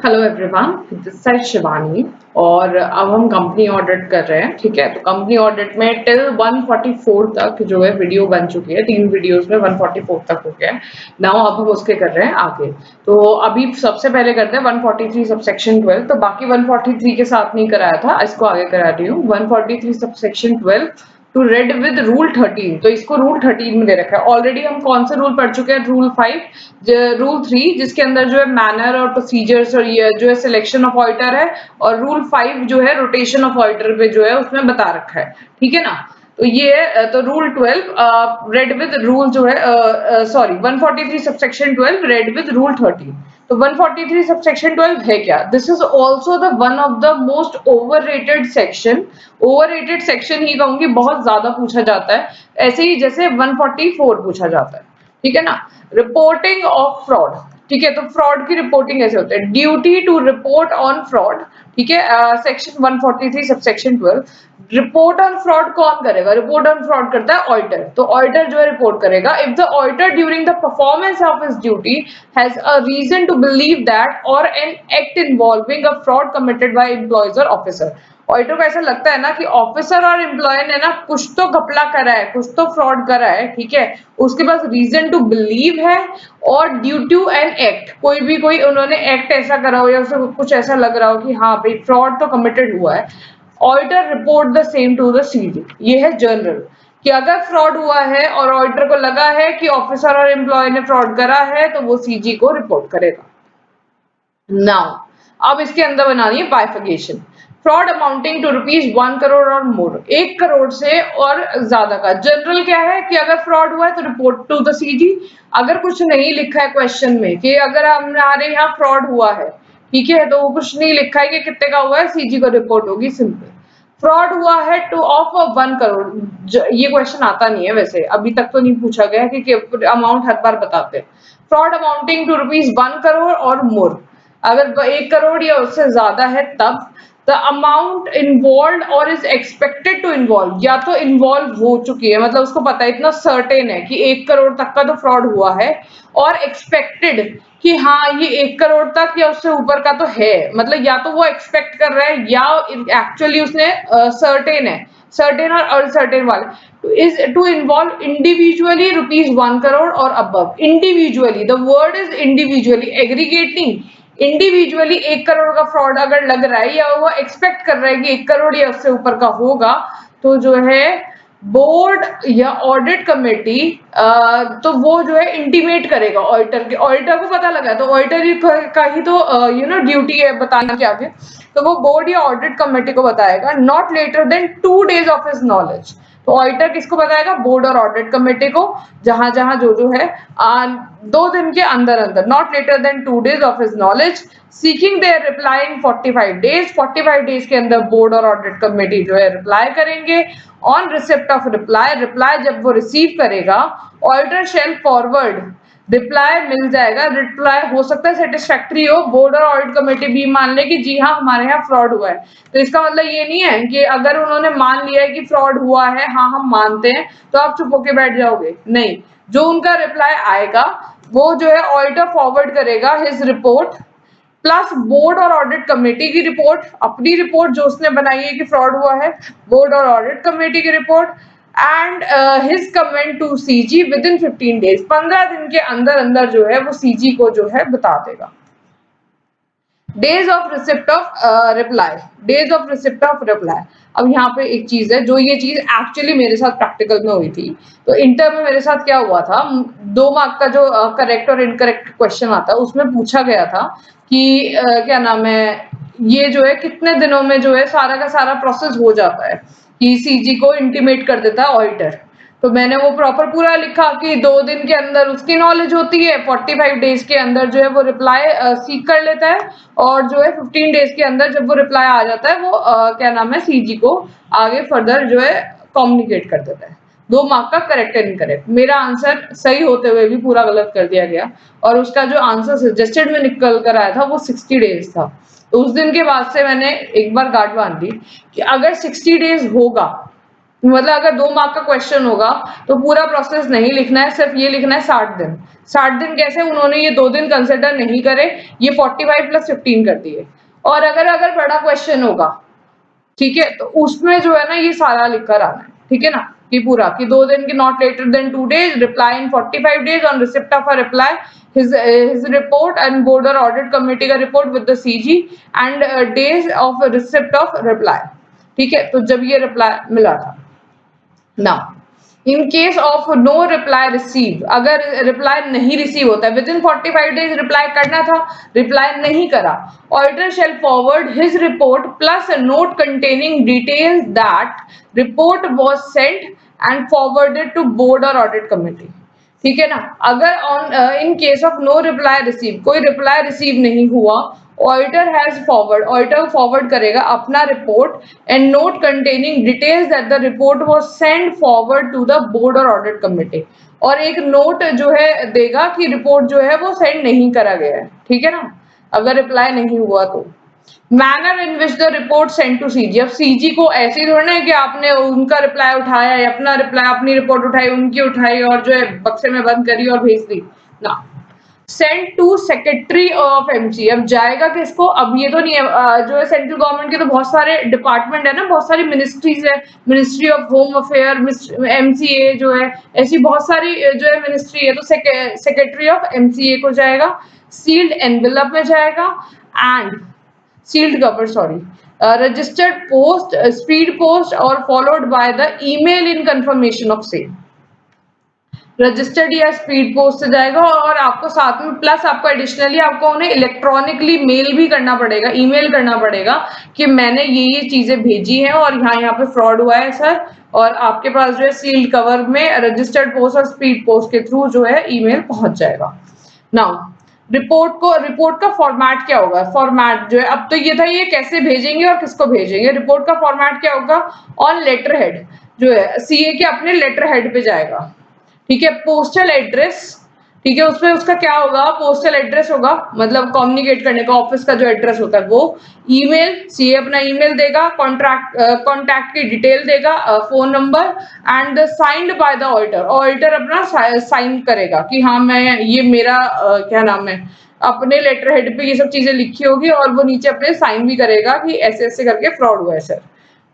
Hello everyone, this side Shivani. और अब हम कंपनी ऑडिट कर रहे हैं। ठीक है, तो कंपनी ऑडिट में टिल 144 तक जो है वीडियो बन चुकी है। 3 वीडियोस में 144 तक हो गया है। नाउ अब हम उसके कर रहे हैं आगे। तो अभी सबसे पहले करते हैं 143 सबसेक्शन 12। तो बाकी 143 के साथ नहीं कराया था, इसको आगे करा रही हूँ। 143 subsection 12 to read with rule 13। तो इसको रूल 13 में दे रखा है। ऑलरेडी हम कौन से रूल पढ़ चुके हैं? रूल 5, रूल 3 जिसके अंदर जो है मैनर और प्रोसीजर्स और ये जो है सिलेक्शन ऑफ ऑडिटर है, और रूल 5 जो है रोटेशन ऑफ ऑडिटर पे जो है उसमें बता रखा है। ठीक है ना। तो ये तो रूल 12 रेड विद रूल जो है sorry 143 subsection 12 read with rule 13। तो 143 सबसेक्शन 12 है क्या? This is also the one of the most overrated section. Overrated section ही कहूंगी, बहुत ज्यादा पूछा जाता है, ऐसे ही जैसे 144 पूछा जाता है। ठीक है ना। Reporting of fraud. ठीक है, तो फ्रॉड की रिपोर्टिंग कैसे होती है? Duty to report on fraud. ठीक है, section 143 subsection 12। Report on fraud कौन करेगा? रिपोर्ट ऑन फ्रॉड करता है ऑडिटर। तो ऑडिटर जो है रिपोर्ट करेगा। If the auditor during the performance of his duty has a reason to believe that और an act involving a fraud committed by employees और ऑफिसर। ऑडिटर को ऐसा लगता है ना कि ऑफिसर और एम्प्लॉय ने ना कुछ तो घपला करा है, कुछ तो फ्रॉड करा है। ठीक है, उसके पास रीजन टू बिलीव है, और ड्यू टू एन एक्ट, कोई उन्होंने एक्ट ऐसा करा हो या उसे कुछ ऐसा लग रहा हो कि हाँ भाई फ्रॉड तो कमिटेड हुआ है, auditor report the same to the CG. ये है जनरल, कि अगर फ्रॉड हुआ है और ऑडिटर को लगा है कि ऑफिसर और एम्प्लॉय ने फ्रॉड करा है तो वो सीजी को रिपोर्ट करेगा। नाउ अब इसके अंदर बनानी है bifurcation. Fraud amounting to ₹1 crore और मोर, 1 करोड़ से और ज्यादा का। जनरल क्या है कि अगर फ्रॉड हुआ है तो रिपोर्ट टू द सीजी। अगर कुछ नहीं लिखा है क्वेश्चन में कि अगर हमारे यहाँ फ्रॉड हुआ है, ठीक है, तो वो कुछ नहीं लिखा है कि कितने का हुआ है, सीजी को रिपोर्ट होगी। सिंपल। फ्रॉड हुआ है टू ऑफ 1 करोड़। ये क्वेश्चन आता नहीं है वैसे, अभी तक तो नहीं पूछा गया कि अमाउंट हर बार बताते हैं। फ्रॉड अमाउंटिंग टू ₹1 करोड़ और मोर, अगर 1 करोड़ या उससे ज्यादा है तब। द अमाउंट इन्वॉल्व और इज एक्सपेक्टेड टू इन्वॉल्व, या तो इन्वॉल्व हो चुकी है, मतलब उसको पता है, इतना सर्टेन है कि 1 करोड़ तक का तो फ्रॉड हुआ है, और एक्सपेक्टेड कि हाँ ये 1 करोड़ तक या उससे ऊपर का तो है, मतलब या तो वो एक्सपेक्ट कर रहा है या एक्चुअली उसने सर्टेन है। सर्टेन और अनसर्टेन वाले is to involve individually ₹1 crore और above. Individually, the word is individually, aggregating. Individually 1 crore का फ्रॉड अगर लग रहा है या वो एक्सपेक्ट कर रहा है कि 1 करोड़ या उससे ऊपर का होगा, तो जो है बोर्ड या ऑडिट कमेटी तो वो जो है इंटीमेट करेगा ऑडिटर के। ऑडिटर को पता लगा तो ऑडिटर का ही तो ड्यूटी है बताने के आगे, तो वो बोर्ड या ऑडिट कमेटी को बताएगा। Not later than 2 days of his knowledge. तो ऑडिटर किसको बताएगा? बोर्ड और ऑडिट कमेटी को, जहां जहां जो है 2 दिन के अंदर अंदर, not later than 2 days of his knowledge. Seeking their reply in 45 days, 45 days के अंदर बोर्ड और ऑडिट कमेटी जो है रिप्लाई करेंगे। On receipt of reply, reply जब वो रिसीव करेगा, ऑडिटर शेल फॉरवर्ड रिप्लाई मिल जाएगा। रिप्लाई हो सकता है सेटिस्फैक्ट्री हो, बोर्ड और ऑडिट कमेटी भी मान ले कि जी हाँ हमारे यहाँ फ्रॉड हुआ है। तो इसका मतलब ये नहीं है कि अगर उन्होंने मान लिया है कि फ्रॉड हुआ है, हाँ हम मानते हैं, तो आप चुप होके बैठ जाओगे? नहीं, जो उनका रिप्लाई आएगा वो जो है ऑडिटर फॉरवर्ड करेगा हिज रिपोर्ट, प्लस बोर्ड और ऑडिट कमेटी की रिपोर्ट, अपनी रिपोर्ट जो उसने बनाई है कि फ्रॉड हुआ है, बोर्ड और ऑडिट कमेटी की report, and his comment to CG within 15 days। 15 दिन के अंदर अंदर जो है वो सीजी को जो है बता देगा। Days of receipt of reply, days of receipt of reply. अब यहाँ पे एक चीज है, जो ये चीज एक्चुअली मेरे साथ प्रैक्टिकल में हुई थी। तो इंटर में मेरे साथ क्या हुआ था, 2 मार्क का जो करेक्ट और इनकरेक्ट क्वेश्चन आता है उसमें पूछा गया था कि क्या नाम है, ये जो है कितने दिनों में जो है सारा का सारा प्रोसेस हो जाता है कि सीजी को इंटीमेट कर देता है ऑडिटर। तो मैंने वो प्रॉपर पूरा लिखा कि 2 दिन के अंदर उसकी नॉलेज होती है, 45 डेज के अंदर जो है वो रिप्लाई सीक कर लेता है, और जो है 15 डेज के अंदर जब वो रिप्लाई आ जाता है वो क्या नाम है सीजी को आगे फर्दर जो है कम्युनिकेट कर देता है। 2 मार्क का करेक्ट एंड इनकरेक्ट। मेरा आंसर सही होते हुए भी पूरा गलत कर दिया गया, और उसका जो आंसर सजेस्टेड में निकल कर आया था वो 60 डेज था। तो उस दिन के बाद से मैंने एक बार गांठ बांध दी कि अगर 60 डेज होगा मतलब अगर 2 मार्क का क्वेश्चन होगा तो पूरा प्रोसेस नहीं लिखना है, सिर्फ ये लिखना है 60 दिन। 60 दिन कैसे, उन्होंने ये 2 दिन कंसिडर नहीं करे, ये 45 प्लस 15 कर दिए। और अगर अगर बड़ा क्वेश्चन होगा, ठीक है, तो उसमें जो है ना ये सारा लिख कर आना है, ठीक है ना, कि पूरा कि 2 दिन की not later than 2 days, reply in 45 days on receipt of a reply, his report and board or audit committee का report with the CG and days of receipt of reply, ठीक है, तो जब ये रिप्लाई मिला था। Now, in case of no reply received, अगर reply नहीं रिसीव होता है, विद इन 45 डेज रिप्लाई करना था, रिप्लाई नहीं करा, auditor shall forward his report plus a note containing details that report was sent and forwarded to board और audit committee, ठीक है ना। अगर on in case of no reply receive, कोई रिप्लाई रिसीव नहीं हुआ, ऑडिटर फॉरवर्ड करेगा अपना report and note containing details that the report was send forward to the board और ऑडिट कमिटी, और एक नोट जो है देगा कि रिपोर्ट जो है वो सेंड नहीं करा गया है, ठीक है ना, अगर रिप्लाई नहीं हुआ तो। Manner in which the report send to CG, अब सीजी को ऐसे ही थोड़ा है कि आपने उनका रिप्लाई उठाया या अपना रिप्लाई, अपनी रिपोर्ट उठाई, उनकी उठाई और जो है बक्से में बंद करी और भेज दी ना। Send to secretary of MC, अब जाएगा किसको, अब ये तो नहीं है जो है सेंट्रल गवर्नमेंट के तो बहुत सारे डिपार्टमेंट है ना, बहुत सारी मिनिस्ट्रीज है, ministry of home affair, MCA जो है, ऐसी बहुत सारी जो है मिनिस्ट्री है, तो सेक्रेटरी ऑफ एमसीए को जाएगा, सील्ड एनवेलप में जाएगा and sealed cover, sorry, registered post, speed post और followed by the email in confirmation of same, registered या स्पीड पोस्ट से जाएगा, और आपको साथ में प्लस आपको एडिशनली आपको उन्हें इलेक्ट्रॉनिकली मेल भी करना पड़ेगा, ईमेल करना पड़ेगा कि मैंने ये चीजें भेजी हैं और यहाँ पे फ्रॉड हुआ है सर, और आपके पास जो है सील्ड कवर में रजिस्टर्ड पोस्ट और स्पीड पोस्ट के थ्रू जो है ईमेल पहुंच जाएगा। नाउ रिपोर्ट का फॉर्मेट क्या होगा, फॉर्मेट जो है, अब तो ये था ये कैसे भेजेंगे और किसको भेजेंगे, रिपोर्ट का फॉर्मेट क्या होगा, ऑन लेटर हेड जो है सीए के अपने लेटर हेड पे जाएगा, ठीक है, पोस्टल एड्रेस, ठीक है, उसमें उसका क्या होगा, पोस्टल एड्रेस होगा, मतलब कम्युनिकेट करने का ऑफिस का जो एड्रेस होता है वो, ईमेल, सीए अपना ईमेल देगा, कॉन्टैक्ट की डिटेल देगा, phone number and signed by the auditor अपना साइन करेगा कि हाँ मैं ये मेरा क्या नाम है, अपने लेटर हेड पे ये सब चीजें लिखी होगी और वो नीचे अपने साइन भी करेगा कि ऐसे ऐसे करके फ्रॉड हुआ है sir,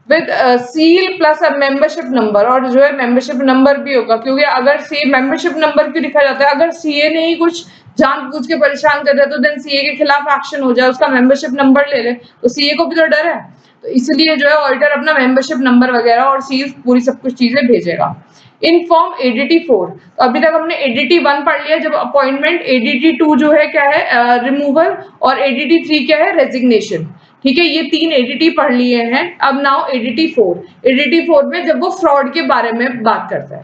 with seal plus a membership number, और जो है मेंबरशिप नंबर भी होगा, क्योंकि अगर सी मेंबरशिप नंबर क्यों लिखा जाता है, अगर सीए ने ही कुछ जानबूझ के परेशान कर दिया तो देन सीए के खिलाफ एक्शन हो जाए, उसका मेंबरशिप नंबर ले ले, तो सीए को भी तो डर है, तो इसलिए जो है ऑडिटर अपना मेंबरशिप नंबर वगैरह और सील पूरी सब कुछ चीजें भेजेगा। इन फॉर्म एडीटी 4, तो अभी तक हमने एडीटी 1 पढ़ लिया जब अपॉइंटमेंट, एडीटी 2 जो है क्या है रिमूवल, और एडीटी 3 क्या है रेजिग्नेशन, ठीक है, ये 3 एडीटी पढ़ लिए हैं। अब नाउ एडीटी 4 में जब वो फ्रॉड के बारे में बात करता है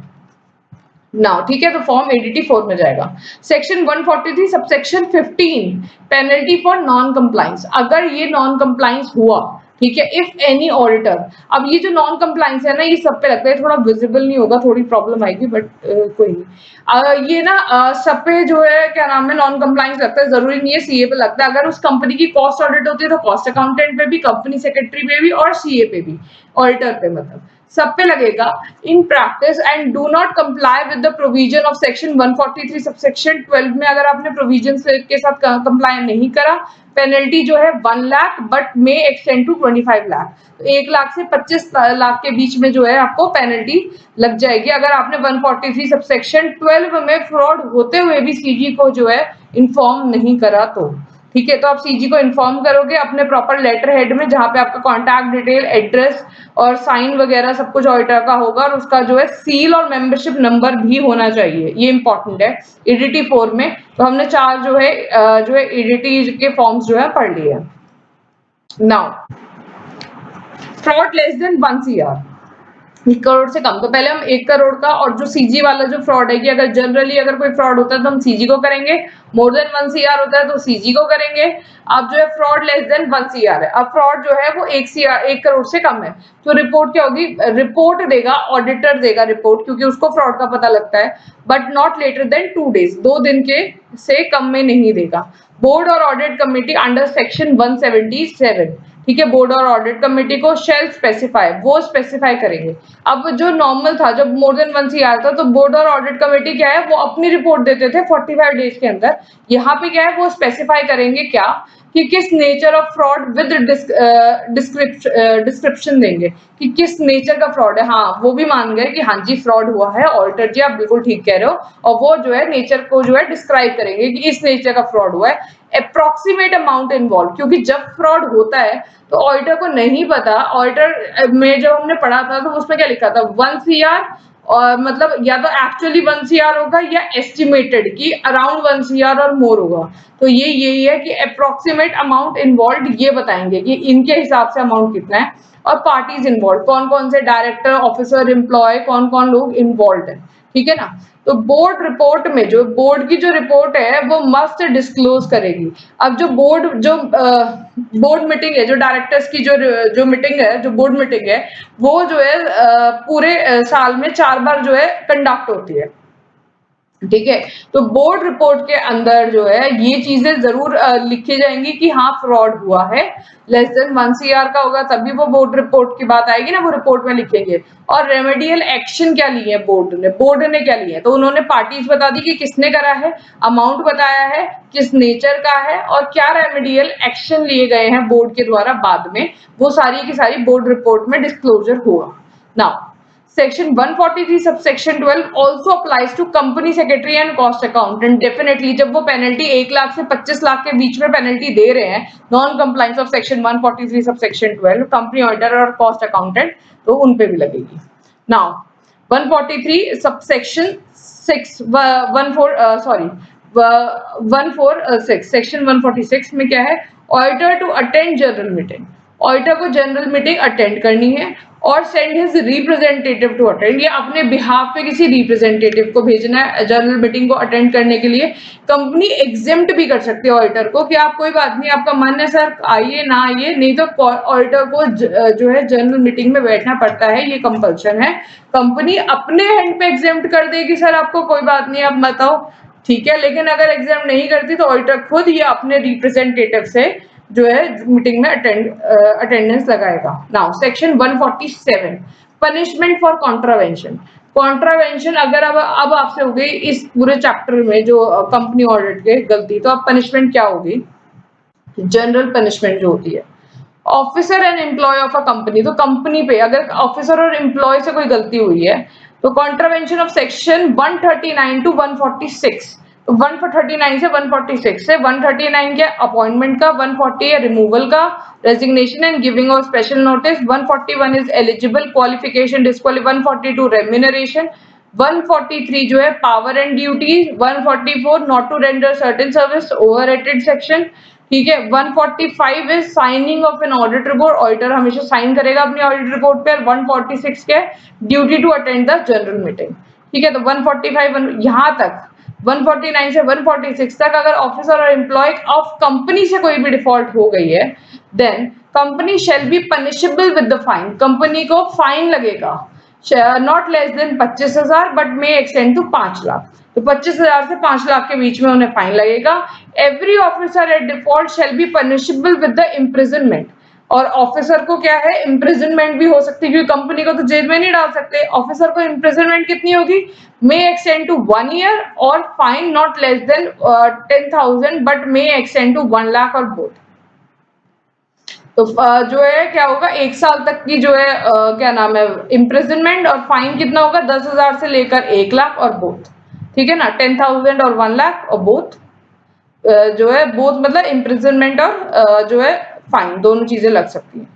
नाउ, ठीक है, तो फॉर्म एडीटी 4 में जाएगा। Section 143 subsection 15 penalty for non compliance, अगर ये नॉन कंप्लाइंस हुआ, ठीक है, इफ एनी ऑडिटर, अब ये जो नॉन कंप्लाइंस है ना ये सब पे लगता है, थोड़ा विजिबल नहीं होगा, थोड़ी प्रॉब्लम आएगी बट कोई नहीं, ये ना सब पे जो है क्या नाम है नॉन कंप्लाइंस लगता है, जरूरी नहीं है सीए पे लगता है, अगर उस कंपनी की कॉस्ट ऑडिट होती है तो कॉस्ट अकाउंटेंट पे भी, कंपनी सेक्रेटरी पे भी और सीए पे भी, ऑडिटर पे मतलब सब पे लगेगा। In practice and do not comply with the provision of section 143 subsection 12 में अगर आपने प्रोविजन के साथ कंप्लाई नहीं करा, पेनल्टी जो है 1 lakh but may extend to 25 lakh, तो 1 लाख से 25 लाख के बीच में जो है आपको पेनल्टी लग जाएगी अगर आपने 143 सबसेक्शन 12 में फ्रॉड होते हुए भी सीजी को जो है इन्फॉर्म नहीं करा तो, ठीक है, तो आप सीजी को इन्फॉर्म करोगे अपने प्रॉपर लेटर हेड में जहां पे आपका कॉन्टैक्ट डिटेल, एड्रेस और साइन वगैरह सब कुछ ऑडिटर का होगा, और उसका जो है सील और मेंबरशिप नंबर भी होना चाहिए, ये इंपॉर्टेंट है एडीटी 4 में। तो हमने 4 जो है एडीटी के फॉर्म्स जो है पढ़ लिए। Now fraud less than 1 CR, 1 crore से कम, तो पहले हम 1 करोड़ का, और जो सीजी वाला जो फ्रॉड है कि अगर जनरली अगर कोई फ्रॉड होता है तो हम सीजी को करेंगे, मोर देन 1 CR होता है तो सीजी को करेंगे। अब जो है फ्रॉड लेस देन 1 CR है, अब फ्रॉड जो है वो 1 करोड़ से कम है, तो रिपोर्ट क्या होगी, रिपोर्ट देगा ऑडिटर देगा रिपोर्ट, क्योंकि उसको फ्रॉड का पता लगता है, but not later than 2 days, 2 दिन के से कम में नहीं देगा। बोर्ड और ऑडिट कमेटी अंडर सेक्शन 177, ठीक है, बोर्ड और ऑडिट कमेटी को शेल स्पेसिफाई, वो स्पेसिफाई करेंगे। अब जो नॉर्मल था, जब मोर देन 1 CR था, तो बोर्ड और ऑडिट कमेटी क्या है, वो अपनी रिपोर्ट देते थे 45 डेज के अंदर। यहाँ पे क्या है, वो स्पेसिफाई करेंगे क्या कि किस nature of fraud with description देंगे कि किस नेचर का फ्रॉड है। हाँ, वो भी मान गए कि हाँ जी फ्रॉड हुआ है, ऑडिटर जी आप बिल्कुल ठीक कह रहे हो, और वो जो है नेचर को जो है डिस्क्राइब करेंगे कि इस नेचर का फ्रॉड हुआ है। अप्रोक्सीमेट अमाउंट इन्वॉल्व, क्योंकि जब फ्रॉड होता है तो ऑडिटर को नहीं पता। ऑडिटर में जब हमने पढ़ा था तो उसमें क्या लिखा था, 1 CR, और मतलब या तो एक्चुअली 1 CR होगा या एस्टिमेटेड कि अराउंड 1 CR और मोर होगा। तो ये यही है कि अप्रोक्सीमेट अमाउंट इन्वॉल्व ये बताएंगे कि इनके हिसाब से अमाउंट कितना है, और पार्टीज इन्वॉल्व कौन कौन से, डायरेक्टर, ऑफिसर, एम्प्लॉय, कौन कौन लोग इन्वॉल्व है, ठीक है ना। तो बोर्ड रिपोर्ट में जो बोर्ड की जो रिपोर्ट है वो मस्ट डिस्क्लोज करेगी। अब जो बोर्ड मीटिंग है, जो डायरेक्टर्स की जो मीटिंग है, जो बोर्ड मीटिंग है, वो जो है पूरे साल में 4 बार जो है कंडक्ट होती है, ठीक है। तो बोर्ड रिपोर्ट के अंदर जो है ये चीजें जरूर लिखी जाएंगी कि हाँ फ्रॉड हुआ है, लेस देन 1 CR का होगा तभी वो बोर्ड रिपोर्ट की बात आएगी ना, वो रिपोर्ट में लिखेंगे। और रेमेडियल एक्शन क्या लिए है बोर्ड ने क्या लिया है, तो उन्होंने पार्टीज बता दी कि किसने करा है, अमाउंट बताया है, किस नेचर का है, और क्या रेमेडियल एक्शन लिए गए हैं बोर्ड के द्वारा बाद में, वो सारी की सारी बोर्ड रिपोर्ट में डिस्क्लोजर होगा। Now Section 143 subsection 12 also applies to company secretary and cost accountant. Definitely जब वो पेनल्टी 1 लाख से 25 लाख के बीच में पेनल्टी दे रहे हैं, non compliance of section 143 subsection 12, company auditor और कॉस्ट अकाउंटेंट, तो उन पे भी लगेगी। नाउ 143 सबसेक्शन 6 146 सेक्शन 146 में क्या है, auditor to attend general meeting, auditor को जनरल मीटिंग अटेंड करनी है और send his representative to attend, या अपने बिहाफ पे किसी रिप्रेजेंटेटिव को भेजना है जनरल मीटिंग को अटेंड करने के लिए। कंपनी एग्जेम्प्ट भी कर सकती है ऑडिटर को कि आप कोई बात नहीं, आपका मन है सर आइए ना आइए, नहीं तो ऑडिटर को जो है जनरल मीटिंग में बैठना पड़ता है, ये कंपल्शन है। कंपनी अपने हैंड पे एग्जेम्प्ट कर देगी सर आपको कोई बात नहीं आप मत आओ, ठीक है। लेकिन अगर एग्जाम नहीं करती तो ऑडिटर खुद या अपने रिप्रेजेंटेटिव से जो है मीटिंग में अटेंडेंस लगाएगा। Now section 147 punishment for contravention. Contravention अगर अब आपसे हो गई इस पूरे चैप्टर में जो कंपनी ऑडिट के गलती, तो अब पनिशमेंट क्या होगी, जनरल पनिशमेंट जो होती है। Officer and employ of a company, तो कंपनी पे अगर ऑफिसर और एम्प्लॉय से कोई गलती हुई है तो कॉन्ट्रावेंशन ऑफ सेक्शन 139 टू 146, तो 139 से 146 से 139 के अपॉइंटमेंट का, 140 है रिमूवल का, resignation and giving of special notice, 141 is eligible qualification disqualify, 142 remuneration, 143 जो है power and duty, 144 not to render certain service overrated section, ठीक है। 145 is signing of an audit report, auditor हमेशा साइन करेगा अपनी ऑडिट रिपोर्ट पे। 146 के duty to attend the general meeting, ठीक है। तो 145 यहाँ तक 149 से 146 तक अगर ऑफिसर और एम्प्लॉय ऑफ कंपनी से कोई भी डिफॉल्ट हो गई है, then company shall be punishable with the fine, company को फाइन लगेगा not less than 25,000 but may extend to 5 lakh, तो 25,000 से 5 लाख के बीच में उन्हें फाइन लगेगा। Every officer eight default shell be punishable with the imprisonment, और ऑफिसर को क्या है इम्प्रिजनमेंट भी हो सकती है, क्योंकि कंपनी को तो जेल में नहीं डाल सकते, ऑफिसर को इम्प्रिजनमेंट कितनी होगी, मे एक्सटेंड टू 1 ईयर, और fine not less than 10,000 but may extend to 1 lakh और बोथ। तो जो है क्या होगा, 1 साल तक की जो है क्या नाम है इम्प्रिजनमेंट, और फाइन कितना होगा 10,000 से लेकर 1 लाख और बोथ, ठीक है ना, 10,000 और 1 लाख और बोथ जो है बोथ मतलब इम्प्रिजनमेंट और जो है फाइन दोनों चीजें लग सकती हैं।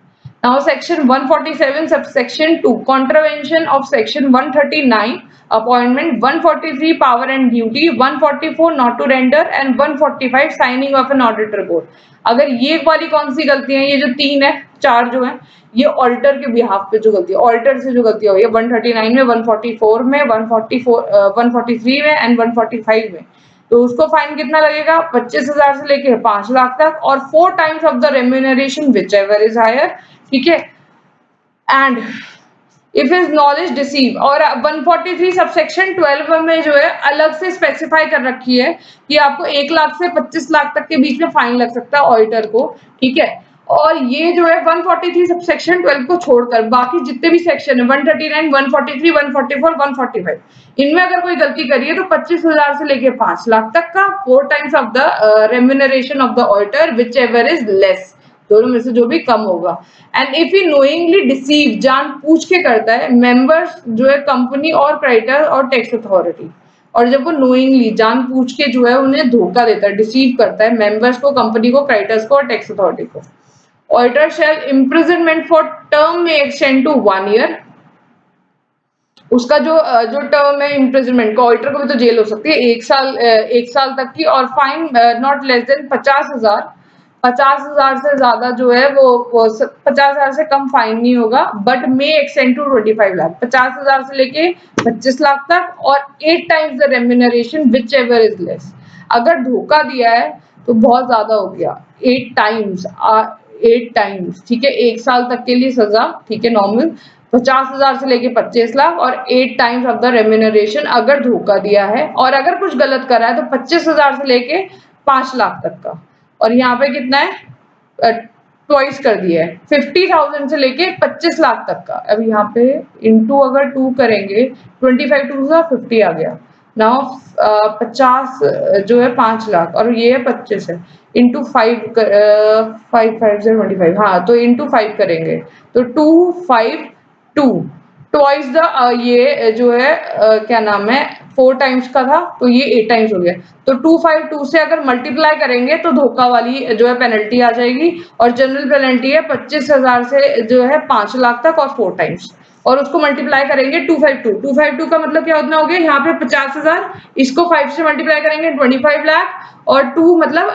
Now section 147 subsection 2 contravention of section 139 appointment, 143 power and duty, 144 not to render and 145 signing of an audit report. अगर ये वाली कौन सी गलतियां, ये जो 3 है 4 जो है ये ऑडिटर के बिहाफ पे जो गलती है, ऑडिटर से जो गलतियां हुई है 139 में, 144 में, 143 में एंड 145 में, तो उसको फाइन कितना लगेगा 25,000 से लेके 5 लाख तक, और 4 times of the remuneration whichever is higher, ठीक है। And if is knowledge deceive, और 143 सबसेक्शन 12 में जो है अलग से स्पेसिफाई कर रखी है कि आपको 1 लाख से 25 लाख तक के बीच में फाइन लग सकता है ऑडिटर को, ठीक है। और ये जो है 143 सबसेक्शन 12 को छोड़कर बाकी जितने भी सेक्शन है 139, 143, 144, 145, इनमें अगर कोई गलती करी है तो 25,000 से लेके 5 लाख तक का 4 times of the remuneration of the auditor which ever is less, दोनों में से जो भी कम होगा। And if he knowingly deceive, जान पूछ के करता है, मेंबर्स जो है कंपनी और क्रेडिटर और टैक्स अथॉरिटी, और जब वो नोइंगली जान पूछ के जो है उन्हें धोखा देता है, डिसीव करता है मेंबर्स को, कंपनी को, क्रेडिटर्स को और टैक्स अथॉरिटी को, auditor shall imprisonment for term में एक्सटेंड टू 1 ईयर। उसका जो टर्म है इम्प्रिजनमेंट का, ऑडिटर को भी तो जेल हो सकती है 1 साल तक की, और फाइन नॉट लेस देन 50,000, 50,000 से ज्यादा जो है वो 50,000 से कम फाइन नहीं होगा, but may extend to 25 lakh, 50,000 से लेके 25 लाख तक, और 8 times the remuneration whichever is less. अगर धोखा दिया है तो बहुत ज्यादा हो गया, 8 टाइम्स, 8 टाइम्स, ठीक है, 1 साल तक के लिए सजा, ठीक है, नॉर्मल 50,000 से लेके 25 लाख, और 8 टाइम्स ऑफ द रेम्यूनरेशन अगर धोखा दिया है, और अगर कुछ गलत करा है तो 25,000 से लेके 5 लाख तक का, और यहाँ पे कितना है, ट्वाइस कर दिया है, 50,000 से लेके 25 लाख तक का। अब यहाँ पे इंटू अगर 2 करेंगे, 25 टू 50 आ गया, नाउ 50 जो है 5 लाख, और ये है 25 है, इंटू 5, 5 से 25, हाँ तो इंटू 5 करेंगे तो 252, ट्वाइस द, ये जो है क्या नाम है 4 टाइम्स का था तो ये 8 टाइम्स हो गया, तो 252 से अगर मल्टीप्लाई करेंगे तो धोखा वाली जो है पेनल्टी आ जाएगी, और जनरल पेनल्टी है 25,000 से जो है 5 लाख तक और 4 टाइम्स, और उसको मल्टीप्लाई करेंगे 252 का मतलब क्या होना हो गया, यहाँ पे 50,000, इसको 5 से मल्टीप्लाई करेंगे 25 लाख, और 2 मतलब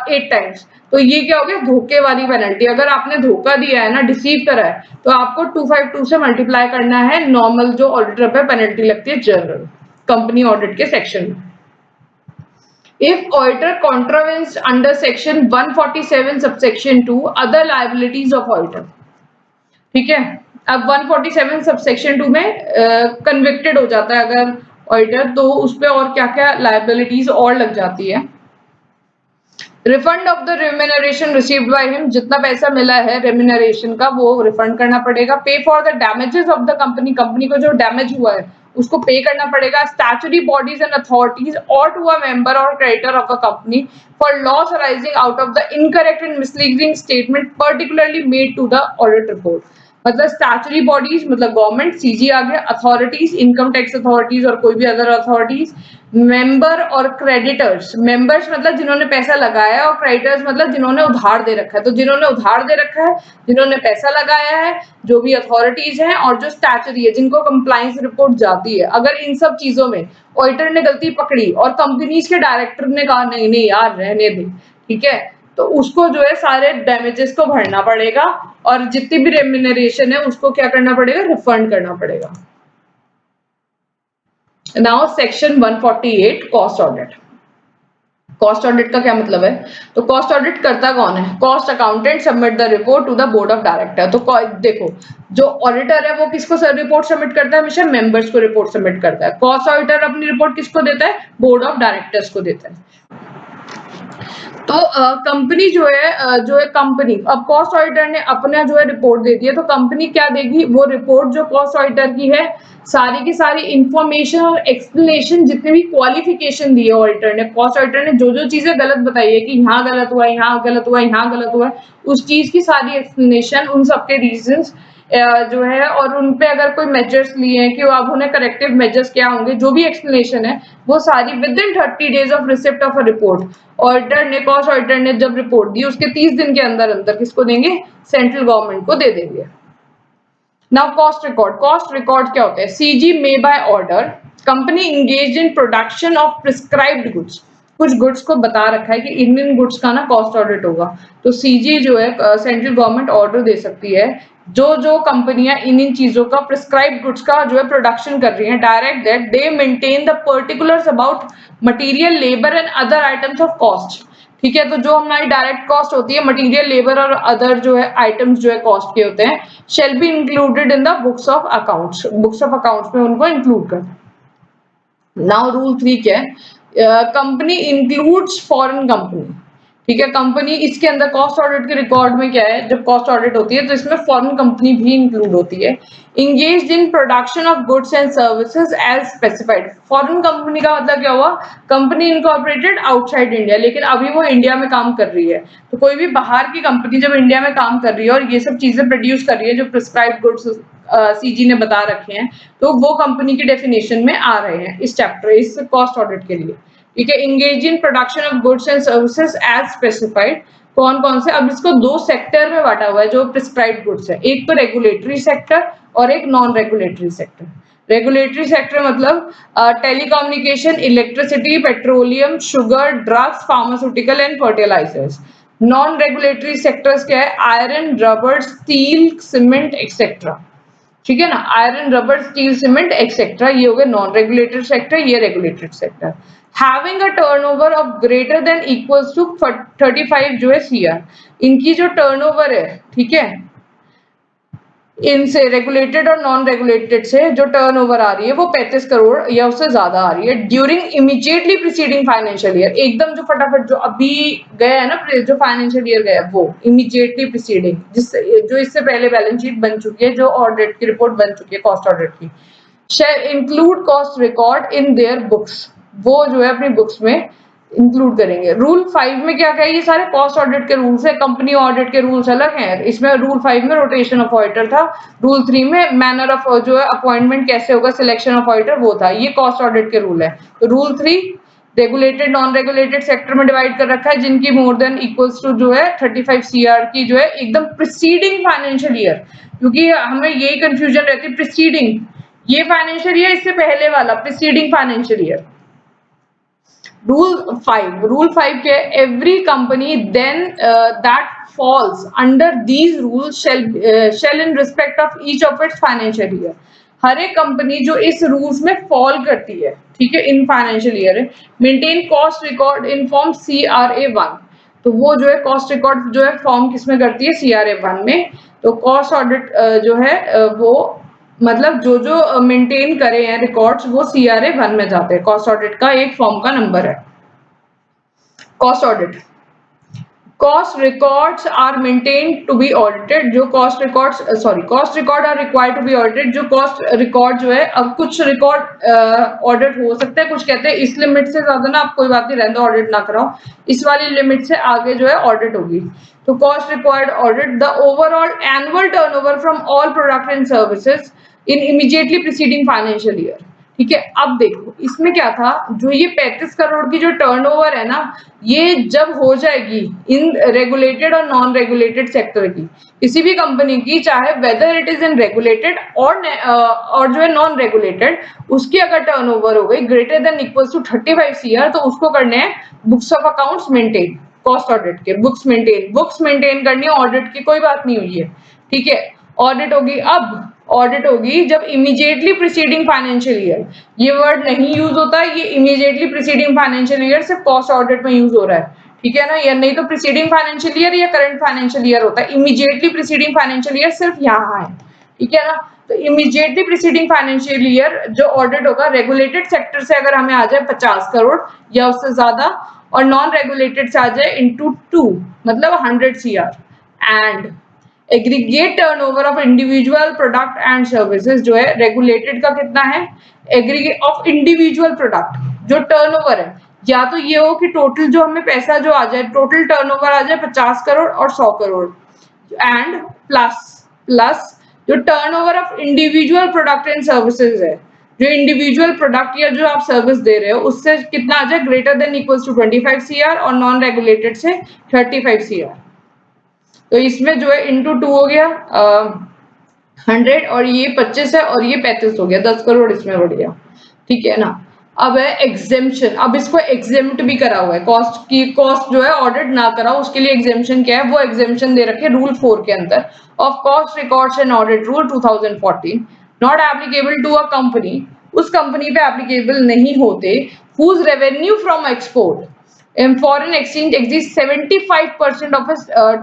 8 टाइम्स, तो ये क्या हो गया धोखे वाली पेनल्टी। अगर आपने धोखा दिया है ना, डिसीव करा है, तो आपको 252 से मल्टीप्लाई करना है, नॉर्मल जो ऑडिटर पे पेनल्टी लगती है जनरल कंपनी ऑडिट के सेक्शन में। If auditor contravenes under section 147 subsection 2 other liabilities of auditor, ठीक है, अब 147 सबसेक्शन 2 में कन्विक्टेड हो जाता है अगर ऑडिटर, तो उस पे और क्या क्या लाइबिलिटीज और लग जाती है। Refund of the remuneration received by him, जितना पैसा मिला है रेम्यूनरेशन का वो रिफंड करना पड़ेगा। Pay for the damages of the company, company को जो डैमेज हुआ है उसको पे करना पड़ेगा। Statutory bodies and authorities or to a member or creditor of a company for loss arising out of the incorrect and misleading statement particularly made to the audit report. मतलब statutory bodies मतलब government, CG आ गया, authorities income tax authorities और कोई भी other authorities, member और creditors, members मतलब जिन्होंने पैसा लगाया है, और क्रेडिटर्स मतलब जिन्होंने उधार दे रखा है। तो जिन्होंने उधार दे रखा है, जिन्होंने पैसा लगाया है, जो भी अथॉरिटीज हैं, और जो स्टैट्यूटरी है जिनको कंप्लायंस रिपोर्ट जाती है, अगर इन सब चीजों में ऑडिटर ने गलती पकड़ी और कंपनीज के डायरेक्टर ने कहा नहीं नहीं यार रहने दे, ठीक है, तो उसको जो है सारे डैमेजेस को भरना पड़ेगा, और जितनी भी रेम्यूनरेशन है उसको क्या करना पड़ेगा, रिफंड करना पड़ेगा। Now section 148 cost audit. Cost audit का क्या मतलब है, तो कॉस्ट ऑडिट करता कौन है, cost accountant submit the report to the board of director. तो देखो जो ऑडिटर है वो किसको रिपोर्ट सबमिट करता है, हमेशा मेंबर्स को रिपोर्ट सबमिट करता है। कॉस्ट ऑडिटर अपनी रिपोर्ट किसको देता है, बोर्ड ऑफ डायरेक्टर्स को देता है। तो कंपनी जो है कंपनी, अब कॉस्ट ऑडिटर ने अपना जो है रिपोर्ट दे दी है, तो कंपनी क्या देगी, वो रिपोर्ट जो कॉस्ट ऑडिटर की है सारी की सारी इंफॉर्मेशन और एक्सप्लेनेशन, जितनी भी क्वालिफिकेशन दी है ऑडिटर ने, कॉस्ट ऑडिटर ने जो जो चीजें गलत बताई है कि यहाँ गलत हुआ, यहाँ गलत हुआ, यहाँ गलत हुआ, उस चीज की सारी एक्सप्लेनेशन, उन सबके रीजंस जो है, और उन पे अगर कोई मेजर्स लिए हैं कि अब उन्हें करेक्टिव मेजर्स क्या होंगे, जो भी एक्सप्लेनेशन है वो सारी with in 30 days of receipt of a report, auditor ने, कॉस्ट ऑडिटर ने जब रिपोर्ट दी उसके 30 दिन के अंदर अंदर किसको देंगे, सेंट्रल गवर्नमेंट को दे देंगे। Now cost record. Cost record क्या होता है, CG may by order company engaged in production of prescribed goods, कुछ गुड्स को बता रखा है कि इन गुड्स का ना कॉस्ट ऑडिट होगा, तो सीजी जो है सेंट्रल गवर्नमेंट ऑर्डर दे सकती है, जो जो कंपनियां इन चीजों का प्रिस्क्राइब्ड गुड्स का जो है प्रोडक्शन कर रही हैं, direct that they maintain the particulars about material, labour and other items of cost. ठीक है, तो जो हमारी डायरेक्ट कॉस्ट होती है, मटेरियल, लेबर और अदर जो है आइटम्स जो है कॉस्ट के होते हैं, shall be included in the books of accounts, books of accounts में उनको इंक्लूड कर। नाउ रूल 3 क्या है, कंपनी इंक्लूड्स फॉरेन कंपनी, ठीक है। कंपनी इसके अंदर कॉस्ट ऑडिट के रिकॉर्ड में क्या है, जब कॉस्ट ऑडिट होती है तो इसमें फॉरेन कंपनी भी इंक्लूड होती है। Engaged in production of goods and services as specified. Foreign company का मतलब क्या हुआ, कंपनी इनकॉर्पोरेटेड आउटसाइड इंडिया, लेकिन अभी वो इंडिया में काम कर रही है। तो कोई भी बाहर की कंपनी जब इंडिया में काम कर रही है और ये सब चीजें प्रोड्यूस कर रही है जो प्रिस्क्राइब्ड गुड्स सीजी ने बता रखे हैं, तो वो कंपनी की डेफिनेशन में आ रहे हैं इस चैप्टर, इस कॉस्ट ऑडिट के लिए। ठीक है। Engage in production of goods and services as specified. कौन कौन से, अब इसको दो सेक्टर में बांटा हुआ है जो प्रिस्क्राइब्ड गुड्स है, एक तो रेगुलेटरी सेक्टर और एक non regulatory sector. Regulatory sector मतलब telecommunication, electricity, petroleum, sugar, drugs, pharmaceutical and fertilizers. Non regulatory sectors क्या है, iron, rubber, steel, cement etcetera. ठीक है ना, iron, rubber, steel, cement etcetera, ये हो गए नॉन रेगुलेटेड सेक्टर, ये regulated sector. Having a turnover of greater than equals to 35 जो है सीआर। इनकी जो टर्नओवर है, ठीक है, इनसे रेगुलेटेड और नॉन रेगुलेटेड से जो टर्नओवर आ रही है वो 35 करोड़ या उससे ज्यादा आ रही है during immediately preceding financial year. एकदम जो फटाफट जो अभी गया है ना, जो फाइनेंशियल ईयर गया है, वो इमीडिएटली प्रीसीडिंग, जिससे जो इससे पहले बैलेंस शीट बन चुकी है, जो ऑडिट की रिपोर्ट बन चुकी है कॉस्ट ऑडिट की, shall include cost record in their books. वो जो है अपनी बुक्स में इंक्लूड करेंगे। रूल 5 में क्या क्या है, ये सारे कॉस्ट ऑडिट के रूल्स है, कंपनी ऑडिट के रूल्स अलग हैं। इसमें रूल 5 में रोटेशन ऑफ ऑडिटर था, रूल 3 में मैनर ऑफ जो है अपॉइंटमेंट कैसे होगा, सिलेक्शन ऑफ ऑडिटर वो था। ये कॉस्ट ऑडिट के रूल है। तो rule 3 regulated non regulated sector में डिवाइड कर रखा है, जिनकी मोर देन इक्वल्स टू जो है 35 सीआर की जो है एकदम प्रीसीडिंग फाइनेंशियल ईयर, क्योंकि हमें यही कंफ्यूजन रहती है, प्रीसीडिंग ये फाइनेंशियल ईयर, इससे पहले वाला प्रीसीडिंग फाइनेंशियल ईयर। Rule 5 के every company then that falls under these rules shall in respect of each of its financial year। हर एक कंपनी जो इस रूल्स में फॉल करती है, ठीक है, in financial year maintain cost record in form CRA1। तो वो जो है कॉस्ट रिकॉर्ड जो है फॉर्म किसमें करती है, CRA1 में। तो कॉस्ट ऑडिट जो है वो मतलब जो जो मेंटेन करे हैं रिकॉर्ड्स वो CRA1 में जाते हैं। कॉस्ट ऑडिट का एक फॉर्म का नंबर है cost audit. Cost records are maintain to be audited. जो cost record are required to be audited. जो कॉस्ट रिकॉर्ड जो है, अब कुछ रिकॉर्ड ऑडिट हो सकते हैं, कुछ कहते हैं इस लिमिट से ज्यादा ना आप कोई बात नहीं, रहने ऑडिट ना कराओ, इस वाली लिमिट से आगे जो है ऑडिट होगी। तो cost required audit the overall annual turnover from all product and services in immediately preceding financial year. ठीक है। अब देखो इसमें क्या था, जो ये 35 करोड़ की जो टर्नओवर है ना, ये जब हो जाएगी इन रेगुलेटेड और नॉन रेगुलेटेड सेक्टर की, किसी भी कंपनी की, चाहे whether it is in regulated और जो है नॉन रेगुलेटेड, उसकी अगर टर्नओवर हो गई greater than equals to 35 CR, तो उसको करने हैं books of accounts maintain. Cost audit के बुक्स मेंटेन करनी है, ऑडिट की कोई बात नहीं हुई है। ठीक है। ऑडिट होगी, अब ऑडिट होगी जब इमीडिएटली प्रीसीडिंग फाइनेंशियल ईयर, ये वर्ड नहीं यूज होता, ये इमीडिएटली प्रीसीडिंग फाइनेंशियल ईयर सिर्फ कॉस्ट ऑडिट में यूज हो रहा है। ठीक है ना, या नहीं तो प्रीसीडिंग फाइनेंशियल ईयर या करंट फाइनेंशियल ईयर होता है, इमीडिएटली प्रीसीडिंग फाइनेंशियल ईयर सिर्फ यहाँ है। ठीक है ना, तो इमीडिएटली प्रीसीडिंग फाइनेंशियल ईयर जो ऑडिट होगा, रेगुलेटेड सेक्टर से अगर हमें आ जाए 50 करोड़ या उससे ज्यादा, और नॉन रेगुलेटेड से आ जाए इंटू 2 मतलब 100 CR, and aggregate turnover of individual product and services जो है रेगुलेटेड का कितना है, एग्रीगेट ऑफ इंडिविजुअल प्रोडक्ट जो टर्नओवर है, या तो ये हो कि टोटल जो हमें पैसा जो आ जाए, टोटल टर्नओवर आ जाए 50 करोड़ और 100 करोड़, एंड प्लस जो turnover of individual product and services है, जो इंडिविजुअल प्रोडक्ट या जो आप सर्विस दे रहे हो उससे कितना आ जाए, greater than equals to 25 CR और नॉन रेगुलेटेड से 35 सीआर। तो इसमें जो है इंटू 2 हो गया 100, और ये 25 है और ये 35 हो गया, 10 करोड़ इसमें बढ़ गया। ठीक है ना। अब है एग्जेम्पशन, अब इसको एग्जेम्प्ट भी करा हुआ है, कॉस्ट की, कॉस्ट जो है ऑडिट ना करा उसके लिए एग्जेम्पशन क्या है, वो एग्जेम्पशन दे रखे रूल 4 के अंदर of cost records and audit rule 2014, not applicable to a company, उस कंपनी पे एप्लीकेबल नहीं होते whose revenue from export foreign exchange exist 75% of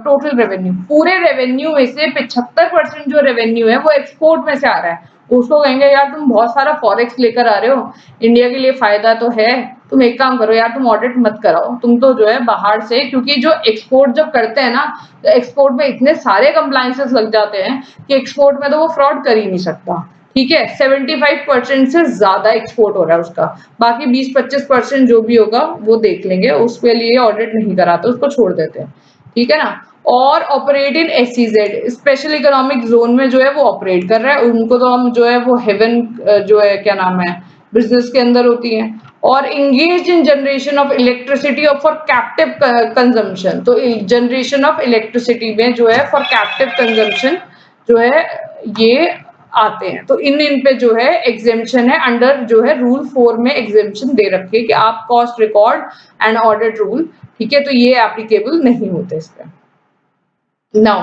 total revenue. पूरे रेवेन्यू में से 75% जो रेवेन्यू है वो एक्सपोर्ट में से आ रहा है। उसको कहेंगे यार तुम बहुत सारा फॉरेक्स लेकर आ रहे हो, इंडिया के लिए फायदा तो है, तुम एक काम करो यार, तुम ऑडिट मत कराओ, तुम तो जो है बाहर से, क्योंकि जो एक्सपोर्ट जब करते हैं ना, तो एक्सपोर्ट में इतने सारे कंप्लायंसेस लग जाते हैं कि एक्सपोर्ट में तो वो फ्रॉड कर ही नहीं सकता। ठीक है, 75% से ज्यादा एक्सपोर्ट हो रहा है उसका, बाकी 20-25% जो भी होगा वो देख लेंगे, उसके लिए ऑडिट नहीं कराते, उसको छोड़ देते हैं। ठीक है ना। और operate in SEZ, special economic zone में जो है वो ऑपरेट कर रहा है, उनको तो हम जो है वो हेवन जो है क्या नाम है बिजनेस के अंदर होती है। और engage in generation of electricity for captive consumption, तो जनरेशन ऑफ इलेक्ट्रिसिटी में जो है फॉर कैप्टिव कंजम्पशन जो है ये आते हैं। तो इन पे जो है एग्जेम्पशन है, अंडर जो है रूल 4 में एग्जेम्पशन दे रखे कि आप cost record and audit rule, ठीक है, तो ये एप्लीकेबल नहीं होते इस पे। Now,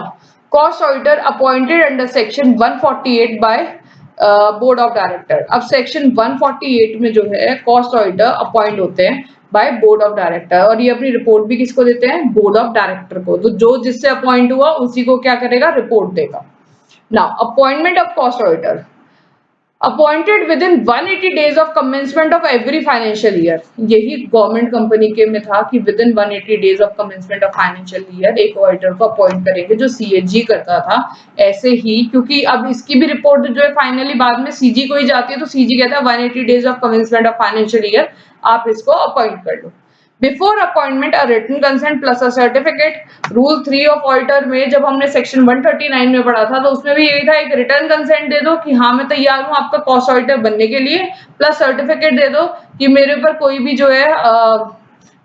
cost auditor appointed under section 148 by board of director. अब सेक्शन 148 में जो है कॉस्ट ऑडिटर अपॉइंट होते हैं बाय बोर्ड ऑफ डायरेक्टर, और ये अपनी रिपोर्ट भी किसको देते हैं? बोर्ड ऑफ डायरेक्टर को। तो जो जिससे अपॉइंट हुआ उसी को क्या करेगा? रिपोर्ट देगा। Now appointment of cost auditor appointed with in 180 days of commencement of every financial year. यही गवर्नमेंट कंपनी के में था कि with in 180 days of commencement of financial year एक ऑडिटर को अपॉइंट करेंगे, जो सीएजी करता था। ऐसे ही, क्योंकि अब इसकी भी रिपोर्ट जो है फाइनली बाद में सीजी को ही जाती है, तो सीजी कहता है 180 days of commencement of financial year आप इसको अपॉइंट कर लो। Before appointment a written consent plus a certificate. Rule 3 of auditor में जब हमने सेक्शन 139 में पढ़ा था, तो उसमें भी यही था, एक रिटर्न कंसेंट दे दो कि हाँ मैं तैयार हूं आपका कॉस्ट ऑडिटर बनने के लिए, प्लस सर्टिफिकेट दे दो कि मेरे ऊपर कोई भी जो है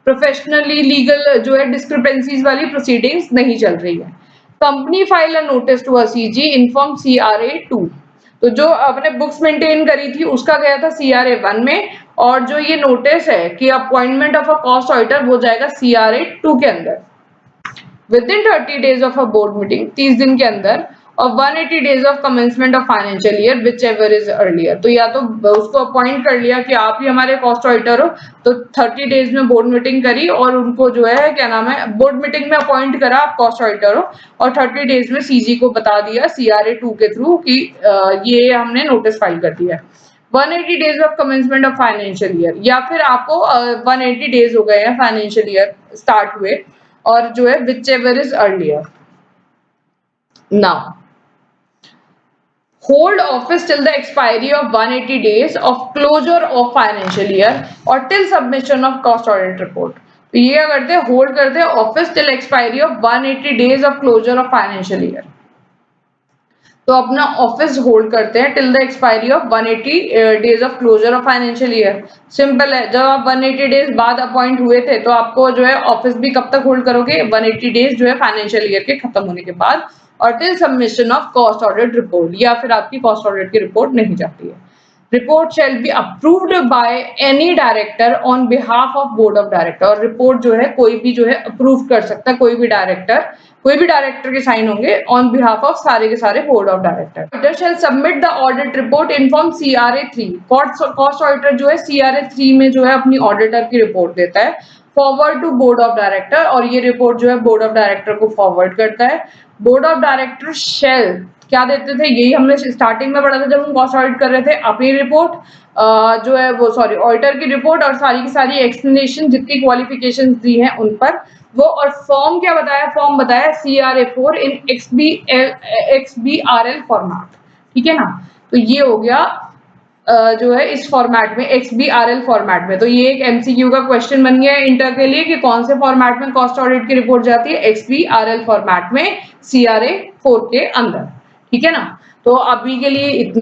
प्रोफेशनली लीगल जो है डिस्क्रिपेंसीज वाली प्रोसीडिंग्स नहीं चल रही है। Company file a notice to CG inform CRA 2। तो जो अपने बुक्स मेंटेन करी थी उसका गया था CRA 1 में, और जो ये नोटिस है कि appointment of a cost auditor वो जाएगा CRA 2 के अंदर। With in 30 days of a board meeting, 30 दिन के अंदर, और 180 days of commencement of financial year which ever is earlier. तो या तो उसको अपॉइंट कर लिया कि आप ही हमारे कॉस्ट ऑडिटर हो, तो 30 डेज में बोर्ड मीटिंग करी और उनको जो है क्या नाम है बोर्ड मीटिंग में अपॉइंट करा आप कॉस्ट ऑडिटर हो, और 30 डेज में सीजी को बता दिया CRA 2 के थ्रू कि ये हमने नोटिस फाइल कर दिया है। 180 days of commencement of financial year, या फिर आपको 180 डेज हो गए हैं फाइनेंशियल ईयर स्टार्ट हुए, और जो है which ever is earlier. Now hold office till the expiry of 180 days of closure of financial year or till submission of cost audit report। तो ये क्या करते हैं? होल्ड करते हैं office till expiry of 180 days of closure of financial year. तो अपना office hold करते हैं till the expiry of 180 days of closure of financial year. Simple है, जब आप 180 डेज बाद अपॉइंट हुए थे तो आपको जो है ऑफिस भी कब तक होल्ड करोगे? 180 डेज जो है फाइनेंशियल ईयर के खत्म होने के बाद, और till submission of cost audit report, या फिर आपकी कॉस्ट ऑडिट की रिपोर्ट नहीं जाती है। Report shall be approved by any director on behalf of board of director. और रिपोर्ट जो है कोई भी जो है अप्रूव कर सकता है, कोई भी डायरेक्टर के साइन होंगे ऑन बिहाफ ऑफ सारे के सारे board of director. Auditor shall submit the audit report inform CRA 3। Cost auditor जो है CRA 3 में जो है अपनी ऑडिटर की रिपोर्ट देता है forward to board of director, और ये रिपोर्ट जो है बोर्ड ऑफ डायरेक्टर को फॉरवर्ड करता है। बोर्ड ऑफ डायरेक्टर शेल क्या देते थे? यही हमने स्टार्टिंग में पढ़ा था जब हम कॉस्ट ऑडिट कर रहे थे। अपनी रिपोर्ट जो है वो ऑडिटर की रिपोर्ट और सारी की सारी एक्सप्लेनेशन जितनी क्वालिफिकेशंस दी हैं उन पर वो, और फॉर्म क्या बताया? फॉर्म बताया CRA 4 इन XBRL फॉर्मेट। ठीक है ना। तो ये हो गया जो है इस फॉर्मेट में, XBRL फॉर्मेट में। तो ये एक MCQ का क्वेश्चन बन गया है इंटर के लिए कि कौन से फॉर्मेट में कॉस्ट ऑडिट की रिपोर्ट जाती है? XBRL फॉर्मेट में CRA 4 के अंदर। ठीक है ना। तो अभी के लिए इतना।